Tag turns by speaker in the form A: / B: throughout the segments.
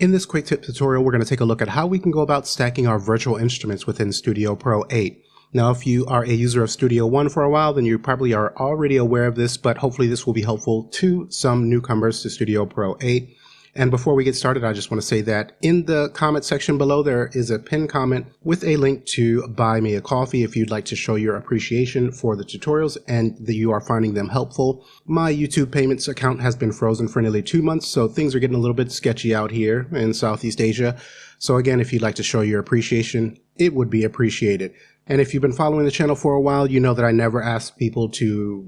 A: In this quick tip tutorial, we're going to take a look at how we can go about stacking our virtual instruments within Studio Pro 8. Now, if you are a user of Studio One for a while, then you probably are already aware of this, but hopefully this will be helpful to some newcomers to Studio Pro 8. And before we get started, I just want to say that in the comment section below, there is a pinned comment with a link to buy me a coffee if you'd like to show your appreciation for the tutorials and that you are finding them helpful. My YouTube payments account has been frozen for nearly 2 months, so things are getting a little bit sketchy out here in Southeast Asia. So again, if you'd like to show your appreciation, it would be appreciated. And if you've been following the channel for a while, you know that I never ask people to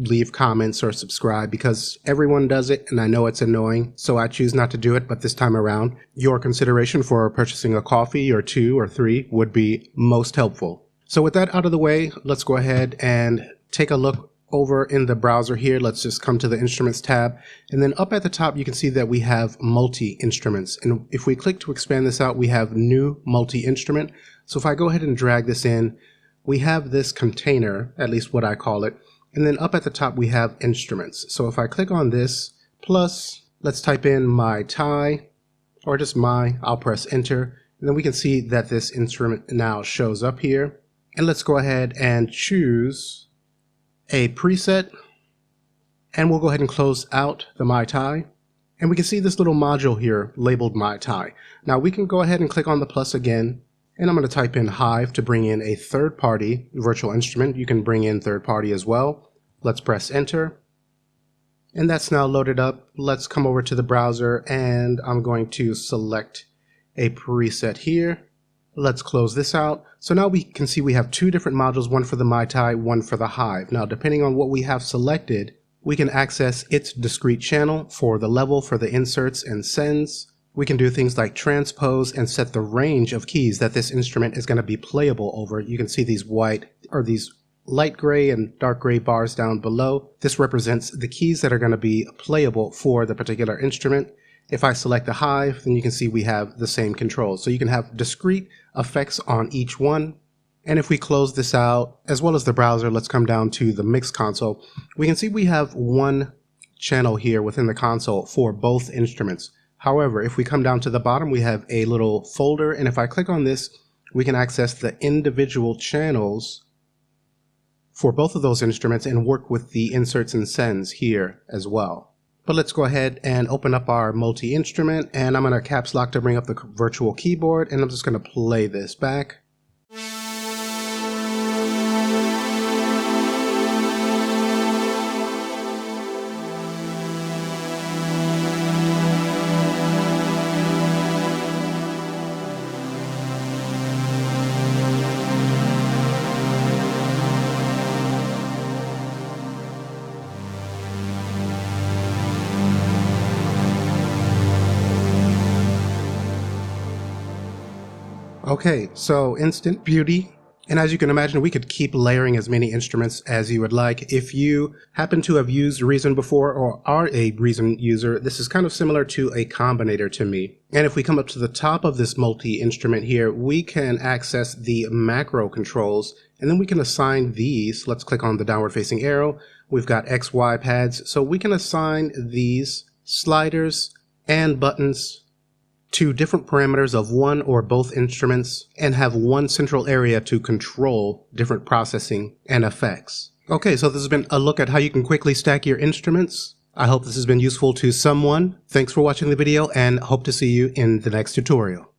A: leave comments or subscribe because everyone does it and I know it's annoying, so I choose not to do it. But this time around, your consideration for purchasing a coffee or 2 or 3 would be most helpful. So with that out of the way, let's go ahead and take a look over in the browser here. Let's just come to the Instruments tab, and then up at the top you can see that we have multi-instruments, and if we click to expand this out, we have new multi-instrument. So if I go ahead and drag this in, we have this container, at least what I call it. And then up at the top, we have instruments. So if I click on this, plus, let's type in my Thai, or just I'll press enter. And then we can see that this instrument now shows up here. And let's go ahead and choose a preset. And we'll go ahead and close out the My Thai. And we can see this little module here labeled My Thai. Now we can go ahead and click on the plus again. And I'm going to type in Hive to bring in a third-party virtual instrument. You can bring in third-party as well. Let's press enter. And that's now loaded up. Let's come over to the browser and I'm going to select a preset here. Let's close this out. So now we can see we have 2 different modules, one for the My Thai, one for the Hive. Now, depending on what we have selected, we can access its discrete channel for the level, for the inserts and sends. We can do things like transpose and set the range of keys that this instrument is going to be playable over. You can see these these light gray and dark gray bars down below. This represents the keys that are going to be playable for the particular instrument. If I select the Hive, then you can see we have the same controls. So you can have discrete effects on each one. And if we close this out, as well as the browser, let's come down to the mix console. We can see we have 1 channel here within the console for both instruments. However, if we come down to the bottom, we have a little folder, and if I click on this, we can access the individual channels for both of those instruments and work with the inserts and sends here as well. But let's go ahead and open up our multi-instrument, and I'm going to caps lock to bring up the virtual keyboard, and I'm just going to play this back. Okay, so instant beauty. And as you can imagine, we could keep layering as many instruments as you would like. If you happen to have used Reason before or are a Reason user, this is kind of similar to a combinator to me. And if we come up to the top of this multi-instrument here, we can access the macro controls, and then we can assign these. Let's click on the downward facing arrow. We've got XY pads, so we can assign these sliders and buttons to different parameters of one or both instruments and have one central area to control different processing and effects. Okay, so this has been a look at how you can quickly stack your instruments. I hope this has been useful to someone. Thanks for watching the video and hope to see you in the next tutorial.